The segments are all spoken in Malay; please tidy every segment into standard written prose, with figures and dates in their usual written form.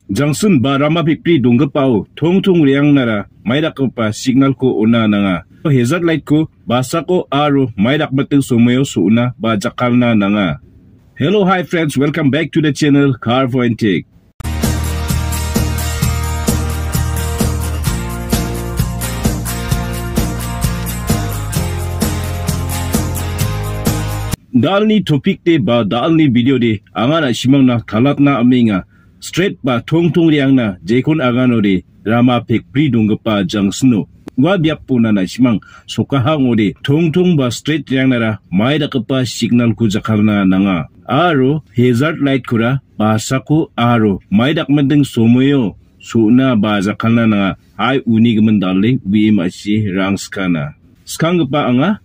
Junction ba rama pipri donggapao tong riang nara maidak pa signal ko una nanga. Hazard light ko basa ko aro maidak mateng sumayo suuna ba jakkala nanga. Hello, hi friends, welcome back to the channel Car for Overtake. Dalni topik de ba dalni video de angana simangna kalatna aminga straight ba tong riang na jekon agano de rama pekpri donggapa Junction wa biapuna na simang sokahang de tong ba straight riang nara maida kapa signal ku jakkala nanga. Aro hazard light kura basako aro maidak mendeng somoyo suuna ba jakkala nanga ai uni gimin dalle wi masie rangskana skang pa anga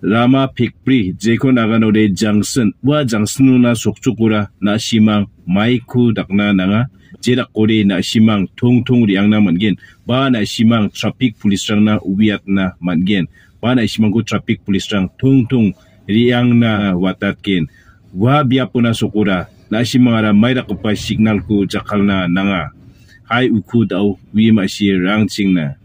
rama pekpri jekon agano de Junction wa Junction na sokchukura na simang maiko dakna nanga Masigijakode na simang tong riang na mangen ba na simang traffic police rang na ubiat na mangen ba na simang ko traffic police rang tong riang na watatken wa biapuna sokura na simang ara maida pa signal ko jakkala nanga hai uku daw wi masie rangching na.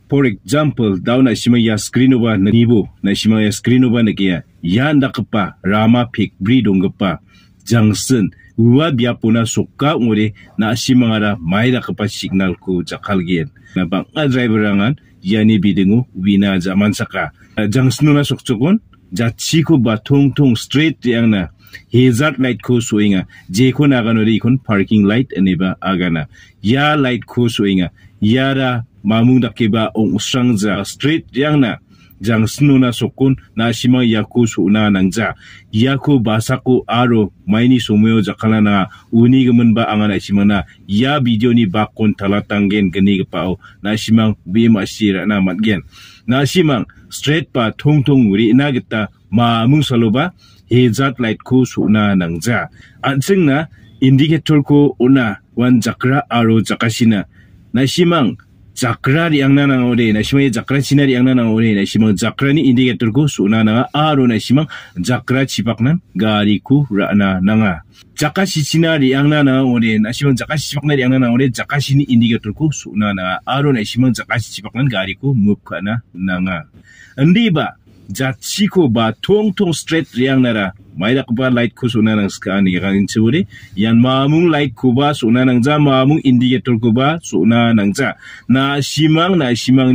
For example, daw na simang ya screen ba na nibo na simang ya screen ba na kaya yan dakpa rama pekpri donggapa Junction wa biapuna sokka ngore na simang ara maida pa signal ko jakkalgen na bang driver rangan yani bidingu wina zaman saka Junction na sokchokon jachiko ba tong straight yang na hazard light ko soinga jekon agano de ikon parking light eneba agana ya light ko soinga yara mamung dakeba ong usrangja straight yang na Junction na sokon na simang yako suuna nangja yako basako aro maini somoyo jakkala na uni gimin ba angana simang na ya video ni bakon talatanggen geni gapao na simang bi masira na matgen na simang straight pa tong ri na kita mamung saloba hazard light ko suuna nangja anjing na indicator ko una wan jakra aro jakasina na simang jakra riang na ore na simang jakra sina riang na ore na simang jakra ni indicator ko suuna nanga aro na simang jakra chipaknan gari ku rana nanga jakashi sina riang na ore na simang jakashi chipakna riang na ore jakashi ni indicator ko suuna nanga aro na simang jakashi chipaknan gari ku mukana nanga andi ba jachiko ba tong straight riang nara maida ba light ko suuna nang skani ganin churi yan mamung light ko ba suuna nang ja mamung indicator ko ba suuna nang ja na simang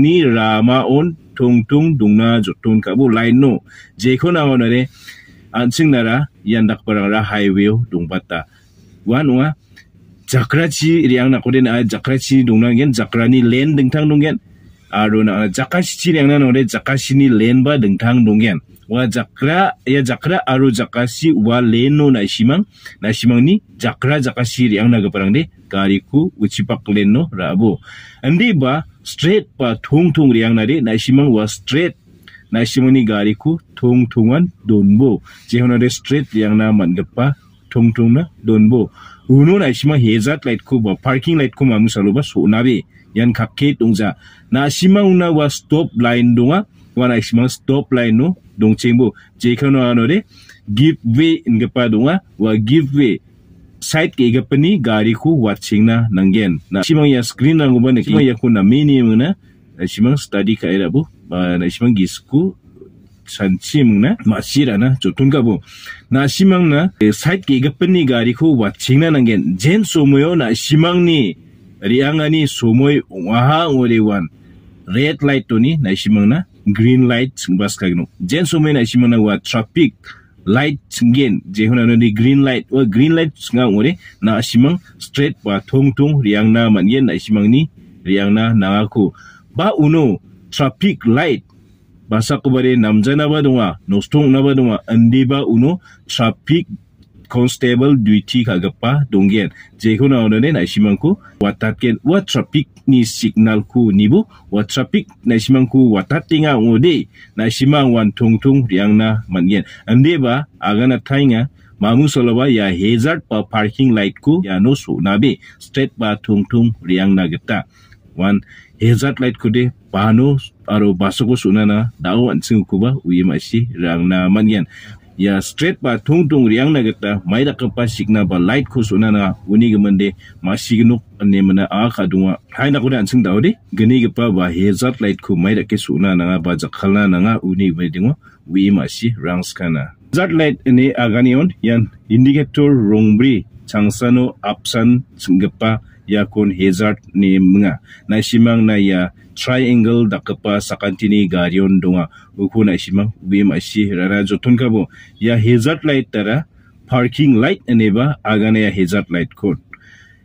ni rama on tong dungna joton ka bo line no jeko na onare anching nara yan dakparang ra highway dongbata wanwa jakrachi riang na koden a jakrachi dongna gen jakrani lane dingtang donggen aro na jakashi riang na ore jakashi ni lane ba dingtang donggen wa jakra aro jakashi wa lane no na simang ni jakra jakashi riang na gaparang de gari ku uchipak lane no rabo andi ba straight pa tong riang na de na simang wa straight na simang ni gari ku tongan donbo jehona de straight riang na mangapa tong na donbo uno na simang hazard light ko ba parking light ko mamu saloba so nabe yan kakke tongja na simang una wa stop line donga wa na simang stop line no dongchengbo jekono ano de give way ingapa donga wa give way side ke gapani gari ku watching na nanggen na simang ya screen na ngoba ne simang ya ko na minimum na simang study ka era bu na simang gisku sanchim na masira na joton ka bu na simang na side ke gapani gari ku watching na nanggen jen somoyo na simang ni riangani somoy waha ngorewan red light to ni na simang na green light bas kagno jen somoy na simang na wa traffic light nggen jehona no ni green light nga ngore na simang straight pa tong riang na mangen na simang ni riang na nangako ba uno traffic light basa ko bare namjana ba donga nostong na ba donga andi ba uno traffic constable duty kagapa donggen jehona no ne na simang ko watatken wa traffic ni signal ku nibu wa traffic na simang ku watatinga ngode na simang wan tong riang na mangen ande ba agana thainga mamu soloba ya hazard pa parking light ku ya no so nabe straight ba tong riang na geta wan hazard light ku de pano aro basoko sunana daw ansing ku ba uyi masi rang na mangen ya straight ba tungtung riang na gata maida kapa signa ba light ko suna na uni gemende masignuk ane mana akadunga hai na ko dan sing daudi gani gapa ba hazard light ko maida ke suna na ba jakkala na uni wedingo wi masi rangs kana hazard light ane aganion yan indicator rongbri changsano apsan singapa yakon hazard ni mga na simang na ya triangle dakapa sakantini garion donga uko na simang wi masi rara jotun kabo ya hazard light tara parking light aneba agana ya hazard light code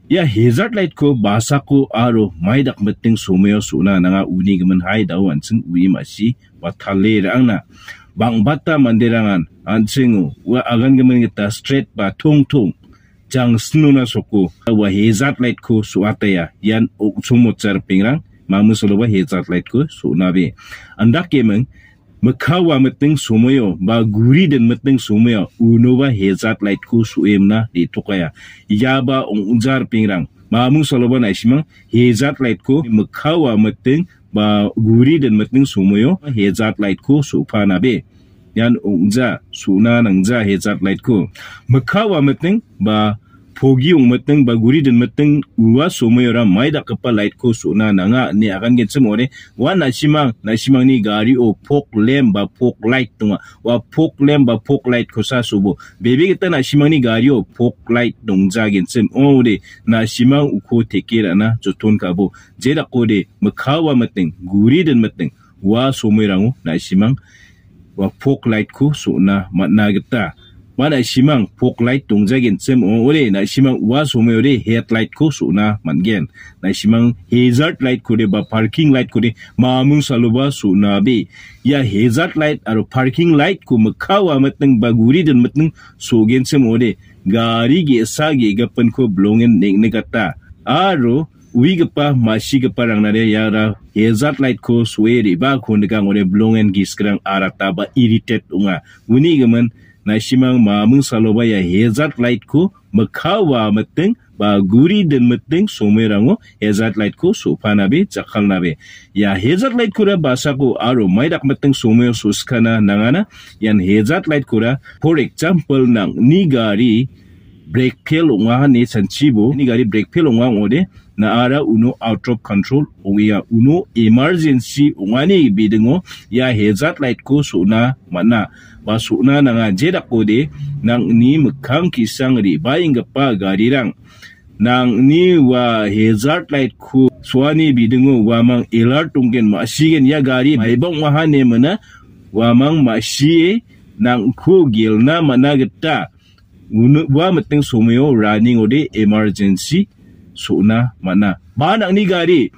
ya hazard light ko basa ko aro maidak meting sumayo suna nanga uni gemen hai daw ansing wi masi watale rangna bang bata mandirangan ansingu wa agan gemen kita straight ba tung jang snuna soko wa hazard light ko suataya yan sumotjar pingrang mamu soloba hazard light ko sunabe andak kemeng makawa meting sumayo ba guri den meting sumayo unoba hazard light ko suemna di tokaya yaba ongjar pingrang mamu soloba naishimang hazard light ko makawa meting ba guri den meting sumayo hazard light ko supanabe yan ongja suna nangja hazard light ko makawa meting ba pogi meting ba guri den meting uwa somayora maida kapa light ko suna nanga ni akan getsem ore wa nasimang ni gari o pok lem ba pok light tunga wa pok lem ba pok light ko sa subo bebe kita nasimang ni gari o pok light dongja getsem ore nasimang uko tekera na joton kabo jeda kode makawa meting guri den meting wa somayrango nasimang wa pok light ko suna matna geta mana simang pok light dongjagin sem ore na simang wa somore headlight ko suna mangen na simang hazard light ko de ba parking light ko de mamung saluba suna be ya hazard light aro parking light ko makawa mateng baguri den mateng sogen sem ore gari ge sage gapan ko blongen negata aro Wigapa Masigijakode rangnare yara hazard light ko suere ba kondegang ore blongen giskrang arata ba irritate unga uni gemen na simang mamung saloba ya hazard light ko makawa meteng ba guri den meteng somerango hazard light ko supanabe jakalnabe ya hazard light kura basa ko aro maidak meteng someo suskana nangana yan hazard light kura for example nang ni gari brake fail unga ne sanchibo ni gari brake fail unga ode na ara uno out of control ya uno emergency ungani bidengo ya hazard light ko suna mana ba suna nanga jeda kode nang ni mekang kisang ri baing pa garirang nang ni wa hazard light ko swani bidengo wamang alert tungen masigen ya gari maibong mahane mana wamang masie nang ko gilna mana geta uno wa meteng someo running ode emergency suna mana ba nang ni gari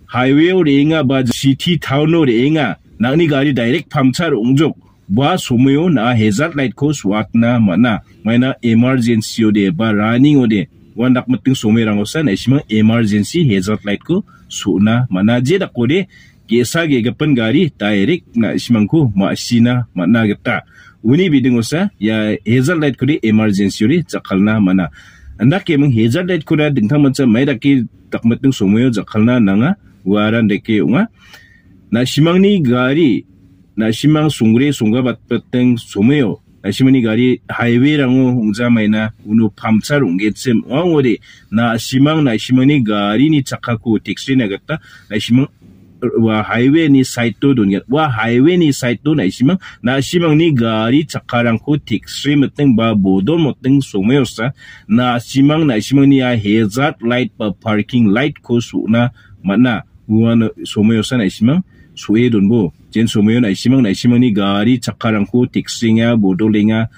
highway ore enga ba city town ore enga nang ni gari direct pamchar ongjok ba somayo na hazard light ko swatna mana maina emergency ode ba running ode wandak meting somerang osa na simang emergency hazard light ko suna mana jeda kode kesa ge gapan gari direct na simang ko masina mana geta uni biding osa ya hazard light ko de emergency ore jakalna mana andak kemeng hazard light kura dingtang mancha maidaki takmeting somoyo jakalna nanga waran deke unga na simangni gari na simang sungre sungga batpeteng somoyo na simangni gari highway rango ungja maina uno pamchar ungetsem ongode na simangni gari ni chakaku taxi nagata na simang wa highway ni side to dunya wa highway ni side to na simang ni gari chakarang ko taxi meteng ba bodol moteng someyosa na simang ni hazard light ba parking light ko suna mana uan someyosa na simang suwe donbo jen someyo na simang ni gari chakarang ko taxi nga bodolenga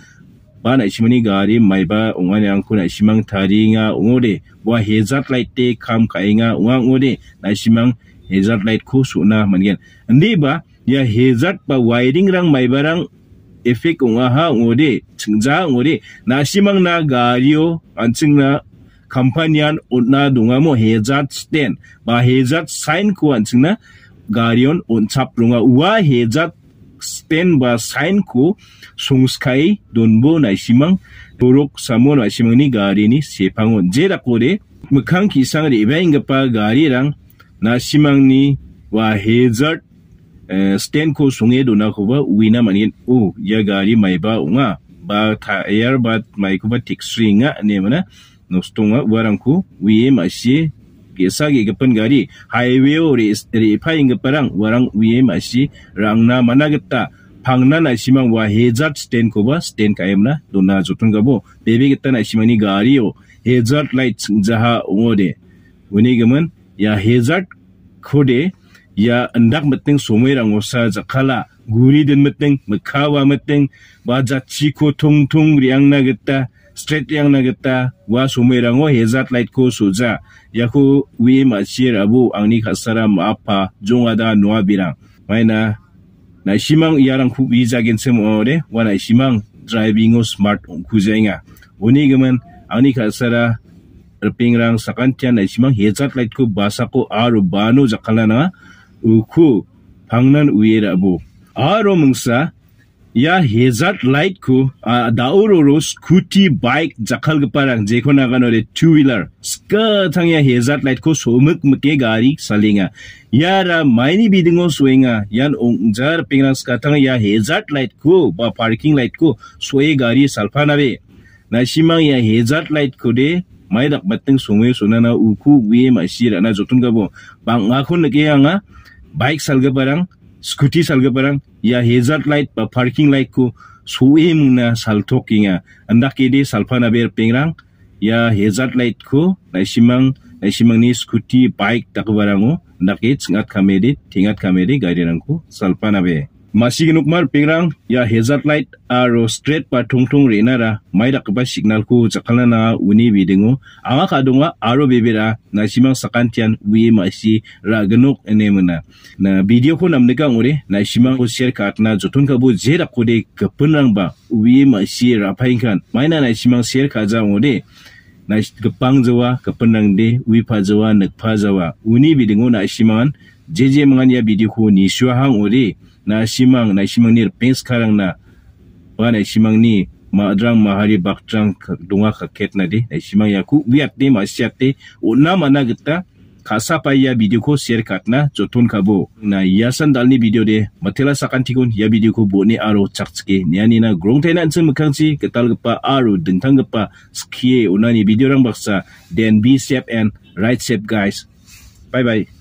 ba na ni gari maiba ungani angko na simang taringa ungode wa hazard light te kam kainga ungode na simang hazard light ko suna mangen andi ba ya hazard pa wiring rang mai barang effect unga ha ngode chingja ngode na simang na gario anching na companian unna dunga mo hazard stand ba hazard sign ko anching na garion onchap lunga wa hazard stand ba sign ko sungskai donbo na simang dorok samo na simang ni gari ni sepangon jera kode mukang kisang ri bainga pa gari rang na simangni wa hazard stand ko sungai dona ko ba uina manin ya gari mai ba unga ba tayar ba mai ko ba tikstri nga ne mana nostonga warang ko uye masie gesa ge gapan gari highway ore paing parang warang uye masie rangna mana geta pangnan na simang wa hazard stand ko ba stand kaem na dona jotun gabo bebe geta na simani gari o hazard light jaha ungode uni gaman ya hazard kode ya andak mateng somai rangosa jakkala guri den mateng makawa mateng baja chiko tung riang na geta straight riang na geta wa somai rango hazard light ko soja yaku wi masie abu angni khasara apa jongada noa birang maina na simang yarang ku visa gen sem ore wana simang driving o smart kuzenga uni gaman angni khasara ripengrang sakantian na simang hazard light ko basa ko aro bano jakkala na uku pangnan uye abu aro mungsa ya hazard light ko dauroro scooty bike jakkal geparang jekon aganore two wheeler ska thangya hazard light ko somuk mke gari salinga yara maini bidingo soenga yan ongjar pengrang ska thangya hazard light ko ba parking light ko soe gari salpanabe na simang ya hazard light ko de mai dak bateng somwe sonana uku we masira na jotun gabo bang akon leke anga bike salga barang scooty salga barang ya hazard light ba parking light ko soe muna saltokinga anda kede salpana ber pengrang ya hazard light ko na simang ni scooty bike tak barango anda ke tingat kamede gari rangko salpana be Masigijakode pengrang ya hazard light aro straight pa tungtung renara mai dak ba signal ko jakkala na uni bidingo anga kadonga aro bebera na simang sakantian wi masie raganok enemuna na video ko namdeka ngore na simang ko share katna jotun ka bo jera kode kapenrang ba wi masie rapaingkan maina na simang share kaja ngore na gepang jawa kapenrang de wi pa jawa nakpa jawa uni bidingo na simang jeje mangan ya video ko ni syahang ore na simang ni pens karang na ba na simang ni madrang mahari baktrang dunga kaket na de na simang yaku wiat de masiate una mana geta khasa paya video ko share katna joton kabo na yasan dalni video de matela sakantikon ya video ko bone aro chakske niani na grong tainan sem kangsi ketal gepa aro dentang gepa skie unani video rang baksa then be safe and right safe guys bye bye.